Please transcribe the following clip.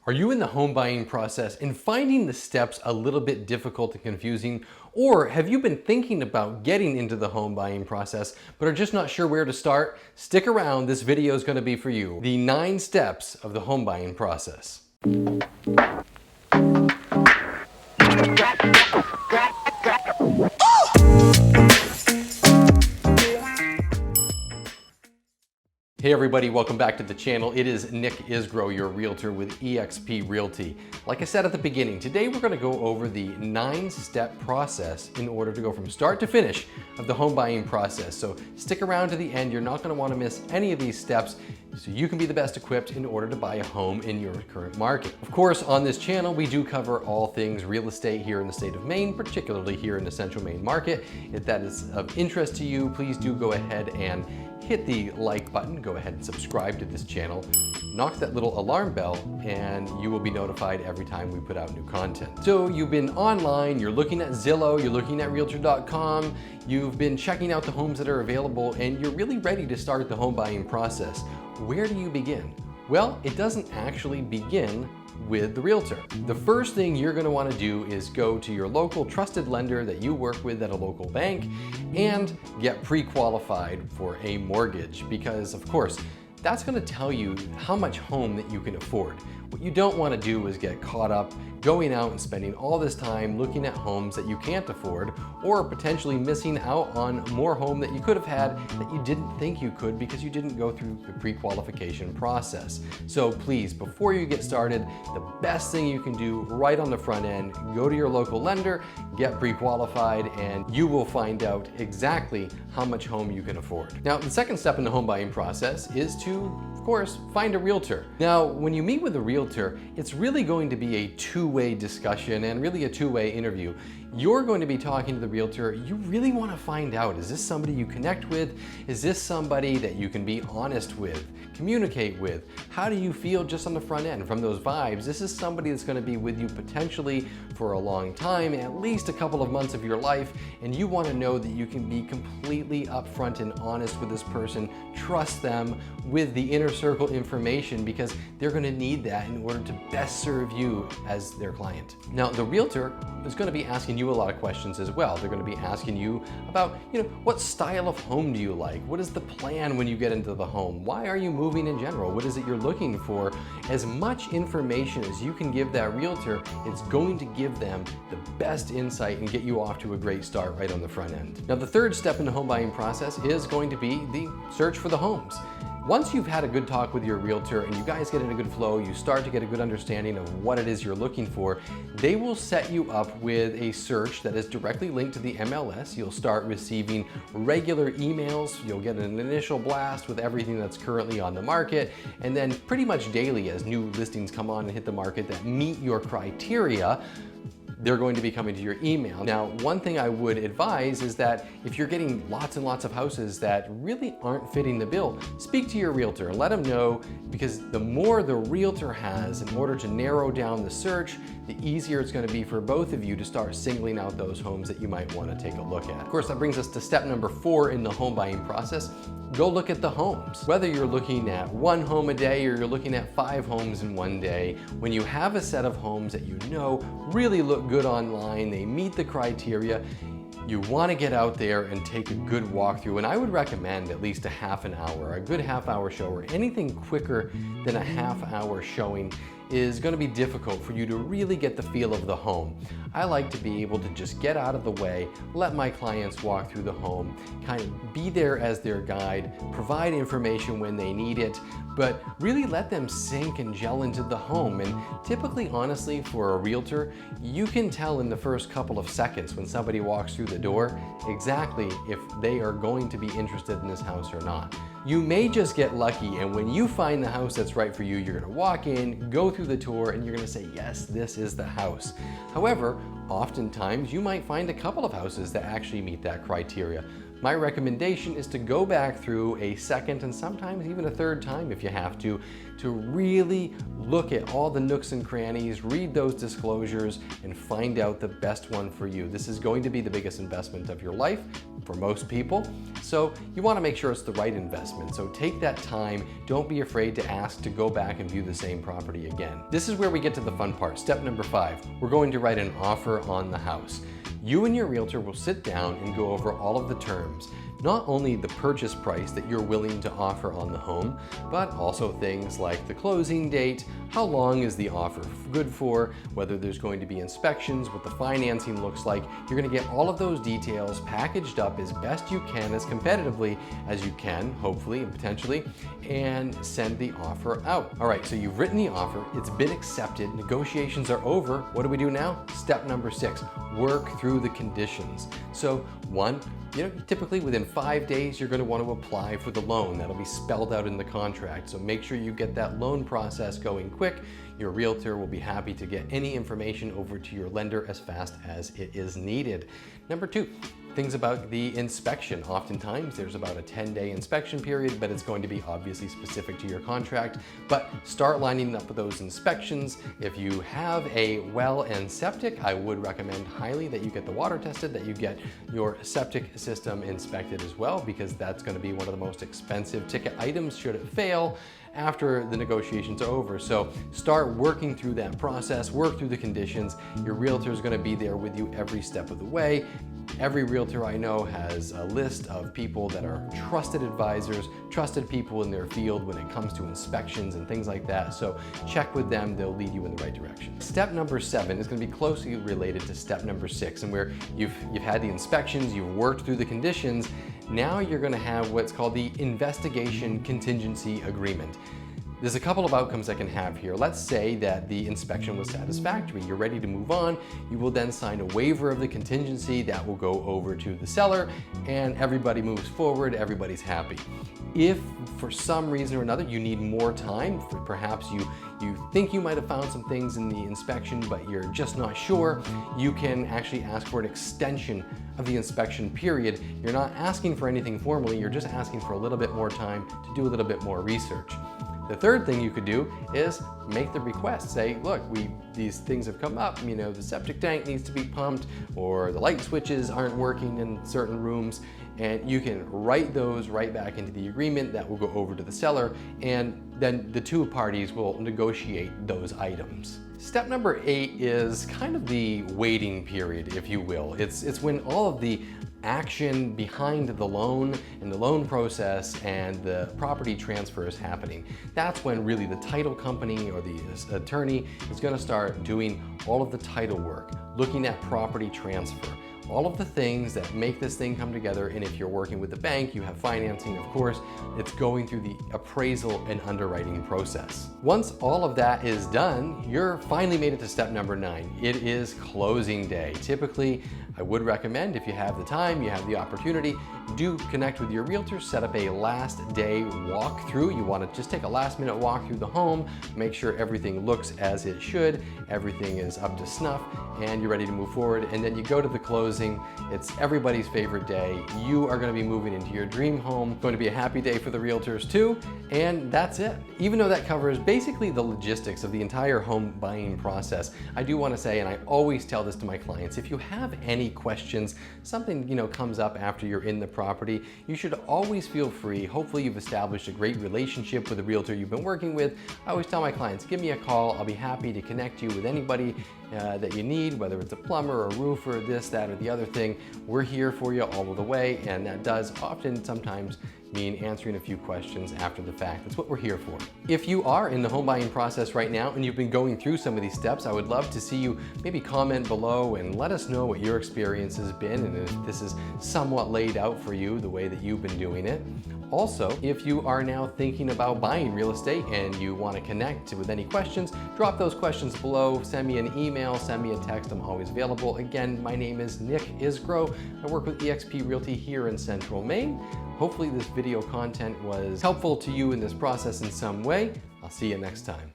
Are you in the home buying process and finding the steps a little bit difficult and confusing? Or have you been thinking about getting into the home buying process but are just not sure where to start? Stick around, this video is going to be for you. The 9 steps of the home buying process. Hey everybody, welcome back to the channel. It is Nick Isgro, your realtor with eXp Realty. Like I said at the beginning, today we're going to go over the 9-step process in order to go from start to finish of the home buying process. So stick around to the end. You're not going to want to miss any of these steps so you can be the best equipped in order to buy a home in your current market. Of course, on this channel, we do cover all things real estate here in the state of Maine, particularly here in the central Maine market. If that is of interest to you, please do go ahead and hit the like button, go ahead and subscribe to this channel, knock that little alarm bell, and you will be notified every time we put out new content. So you've been online, you're looking at Zillow, you're looking at Realtor.com, you've been checking out the homes that are available, and you're really ready to start the home buying process. Where do you begin? Well, it doesn't actually begin with the realtor. The first thing you're going to want to do is go to your local trusted lender that you work with at a local bank and get pre-qualified for a mortgage, because of course that's going to tell you how much home that you can afford. What you don't want to do is get caught up going out and spending all this time looking at homes that you can't afford, or potentially missing out on more home that you could have had that you didn't think you could because you didn't go through the pre-qualification process. So please, before you get started, the best thing you can do right on the front end, go to your local lender, get pre-qualified, and you will find out exactly how much home you can afford. Now, the second step in the home buying process is to, of course, find a realtor. Now, when you meet with a realtor, it's really going to be a two-way discussion and really a two-way interview. You're going to be talking to the realtor. You really want to find out, is this somebody you connect with? Is this somebody that you can be honest with, communicate with? How do you feel just on the front end from those vibes? This is somebody that's going to be with you potentially for a long time, at least a couple of months of your life, and you want to know that you can be completely upfront and honest with this person, trust them with the inner circle information, because they're going to need that in order to best serve you as their client. Now, the realtor is going to be asking you a lot of questions as well. They're going to be asking you about, what style of home do you like? What is the plan when you get into the home? Why are you moving in general? What is it you're looking for? As much information as you can give that realtor, it's going to give them the best insight and get you off to a great start right on the front end. Now, the third step in the home buying process is going to be the search for the homes. Once you've had a good talk with your realtor and you guys get in a good flow, you start to get a good understanding of what it is you're looking for, they will set you up with a search that is directly linked to the MLS. You'll start receiving regular emails. You'll get an initial blast with everything that's currently on the market, and then pretty much daily as new listings come on and hit the market that meet your criteria, they're going to be coming to your email. Now, one thing I would advise is that if you're getting lots and lots of houses that really aren't fitting the bill, speak to your realtor and let them know, because the more the realtor has in order to narrow down the search, the easier it's going to be for both of you to start singling out those homes that you might want to take a look at. Of course, that brings us to step number 4 in the home buying process. Go look at the homes. Whether you're looking at 1 home a day or you're looking at 5 homes in one day, when you have a set of homes that you know really look good online, they meet the criteria, you want to get out there and take a good walkthrough. And I would recommend at least a half an hour, a good half-hour show, or anything quicker than a half-hour showing is going to be difficult for you to really get the feel of the home. I like to be able to just get out of the way, let my clients walk through the home, kind of be there as their guide, provide information when they need it, but really let them sink and gel into the home. And typically, honestly, for a realtor, you can tell in the first couple of seconds when somebody walks through the door exactly if they are going to be interested in this house or not. You may just get lucky, and when you find the house that's right for you, you're gonna walk in, go through the tour, and you're gonna say, yes, this is the house. However, oftentimes you might find a couple of houses that actually meet that criteria. My recommendation is to go back through a second and sometimes even a third time if you have to to really look at all the nooks and crannies, read those disclosures, and find out the best one for you. This is going to be the biggest investment of your life for most people, so you want to make sure it's the right investment. So take that time. Don't be afraid to ask to go back and view the same property again. This is where we get to the fun part. Step number 5. We're going to write an offer on the house. You and your realtor will sit down and go over all of the terms. Not only the purchase price that you're willing to offer on the home, but also things like the closing date, how long is the offer good for, whether there's going to be inspections, what the financing looks like. You're going to get all of those details packaged up as best you can, as competitively as you can, hopefully and potentially, and send the offer out. All right, so you've written the offer, it's been accepted, negotiations are over. What do we do now? Step number 6, work through the conditions. So 1, typically within 5 days, you're going to want to apply for the loan. That'll be spelled out in the contract. So make sure you get that loan process going quick. Your realtor will be happy to get any information over to your lender as fast as it is needed. Number 2, things about the inspection. Oftentimes there's about a 10-day inspection period, but it's going to be obviously specific to your contract. But start lining up with those inspections. If you have a well and septic, I would recommend highly that you get the water tested, that you get your septic system inspected as well, because that's going to be one of the most expensive ticket items should it fail after the negotiations are over. So start working through that process, work through the conditions. Your realtor is going to be there with you every step of the way. Every realtor I know has a list of people that are trusted advisors, trusted people in their field when it comes to inspections and things like that. So check with them, they'll lead you in the right direction. Step number 7 is going to be closely related to step number 6, and where you've had the inspections, you've worked through the conditions. Now you're going to have what's called the investigation contingency agreement. There's a couple of outcomes that can have here. Let's say that the inspection was satisfactory. You're ready to move on. You will then sign a waiver of the contingency that will go over to the seller, and everybody moves forward, everybody's happy. If for some reason or another you need more time, perhaps you think you might have found some things in the inspection but you're just not sure, you can actually ask for an extension of the inspection period. You're not asking for anything formally, you're just asking for a little bit more time to do a little bit more research. The third thing you could do is make the request. Say, look, these things have come up, the septic tank needs to be pumped, or the light switches aren't working in certain rooms, and you can write those right back into the agreement. That will go over to the seller, and then the two parties will negotiate those items. Step number 8 is kind of the waiting period, if you will. It's when all of the action behind the loan and the loan process and the property transfer is happening. That's when really the title company or the attorney is going to start doing all of the title work, looking at property transfer, all of the things that make this thing come together. And if you're working with the bank, you have financing, of course, it's going through the appraisal and underwriting process. Once all of that is done, you're finally made it to step number 9. It is closing day. Typically, I would recommend, if you have the time, you have the opportunity, do connect with your realtor, set up a last day walkthrough. You want to just take a last minute walk through the home, make sure everything looks as it should, everything is up to snuff, and you're ready to move forward. And then you go to the closing. It's everybody's favorite day. You are going to be moving into your dream home. Going to be a happy day for the realtors too, and that's it. Even though that covers basically the logistics of the entire home buying process, I do want to say, and I always tell this to my clients, if you have any questions, something comes up after you're in the property, you should always feel free. Hopefully you've established a great relationship with the realtor you've been working with. I always tell my clients, give me a call. I'll be happy to connect you with anybody that you need, whether it's a plumber or a roofer, this, that, or the other thing. We're here for you all of the way, and that does often sometimes mean answering a few questions after the fact. That's what we're here for. If you are in the home buying process right now and you've been going through some of these steps, I would love to see you maybe comment below and let us know what your experience has been and if this is somewhat laid out for you the way that you've been doing it. Also, if you are now thinking about buying real estate and you want to connect with any questions, drop those questions below, send me an email, send me a text. I'm always available. Again, my name is Nick Isgro. I work with eXp Realty here in Central Maine. Hopefully this video content was helpful to you in this process in some way. I'll see you next time.